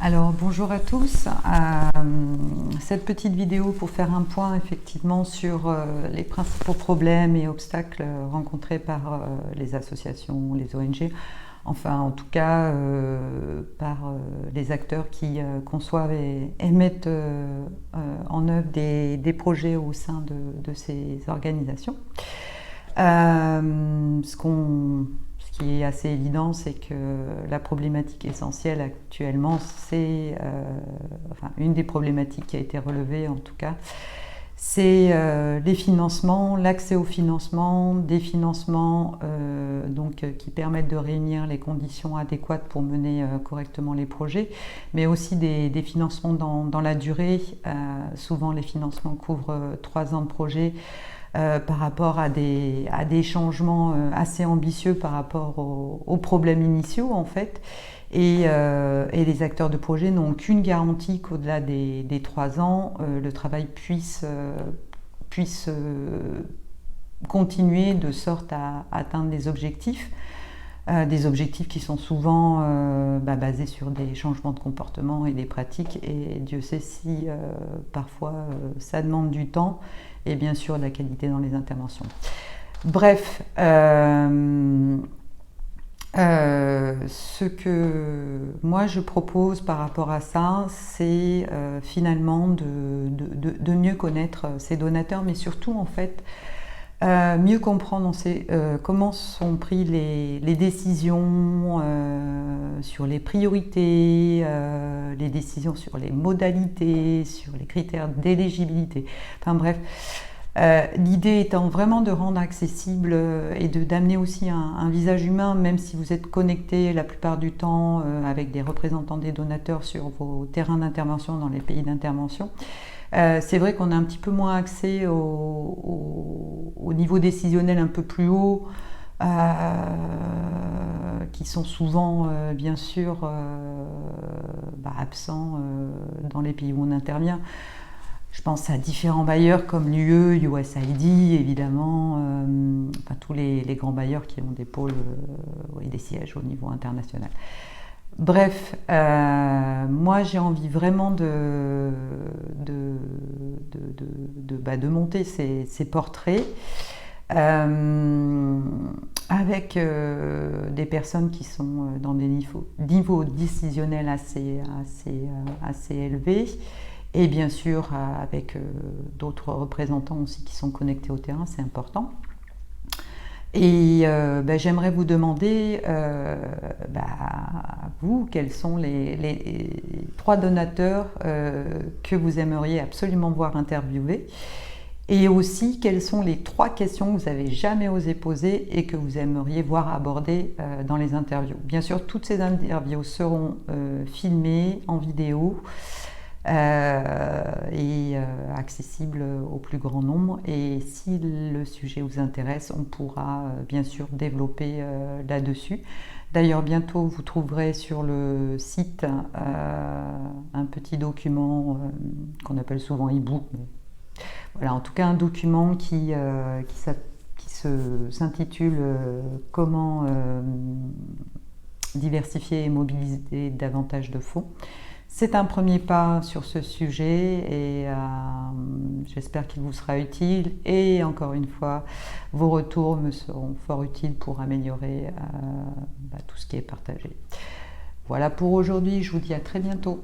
Alors bonjour à tous, cette petite vidéo pour faire un point effectivement sur les principaux problèmes et obstacles rencontrés par les associations, les ONG, enfin en tout cas par les acteurs qui conçoivent et mettent en œuvre des projets au sein de ces organisations. Ce qui est assez évident, c'est que la problématique essentielle actuellement, c'est, enfin, une des problématiques qui a été relevée en tout cas, c'est les financements, l'accès au financement, des financements qui permettent de réunir les conditions adéquates pour mener correctement les projets, mais aussi des financements dans la durée. Souvent les financements couvrent 3 ans de projet. Par rapport à des changements assez ambitieux par rapport aux problèmes initiaux en fait. Et les acteurs de projet n'ont aucune garantie qu'au-delà des 3 ans, le travail puisse continuer de sorte à atteindre des objectifs qui sont souvent basés sur des changements de comportement et des pratiques, et Dieu sait si parfois ça demande du temps et bien sûr de la qualité dans les interventions. Bref, ce que moi je propose par rapport à ça, c'est finalement de mieux connaître ces donateurs, mais surtout en fait mieux comprendre comment sont prises les décisions sur les priorités, les décisions sur les modalités, sur les critères d'éligibilité. Enfin bref, l'idée étant vraiment de rendre accessible et d'amener aussi un visage humain, même si vous êtes connecté la plupart du temps avec des représentants des donateurs sur vos terrains d'intervention dans les pays d'intervention. C'est vrai qu'on a un petit peu moins accès au niveau décisionnel un peu plus haut, qui sont souvent bien sûr absents dans les pays où on intervient. Je pense à différents bailleurs comme l'UE, USAID évidemment, enfin, tous les grands bailleurs qui ont des pôles et des sièges au niveau international. Bref, moi j'ai envie vraiment de monter ces portraits avec des personnes qui sont dans des niveaux décisionnels assez élevés, et bien sûr avec d'autres représentants aussi qui sont connectés au terrain, c'est important. Et j'aimerais vous demander, vous, quels sont les 3 donateurs que vous aimeriez absolument voir interviewer, et aussi quelles sont les 3 questions que vous n'avez jamais osé poser et que vous aimeriez voir abordées dans les interviews. Bien sûr, toutes ces interviews seront filmées en vidéo et accessible au plus grand nombre, et si le sujet vous intéresse, on pourra bien sûr développer là-dessus. D'ailleurs, bientôt vous trouverez sur le site un petit document qu'on appelle souvent e-book. Voilà, en tout cas un document qui s'intitule Comment diversifier et mobiliser davantage de fonds. C'est un premier pas sur ce sujet, et j'espère qu'il vous sera utile, et encore une fois, vos retours me seront fort utiles pour améliorer tout ce qui est partagé. Voilà pour aujourd'hui, je vous dis à très bientôt.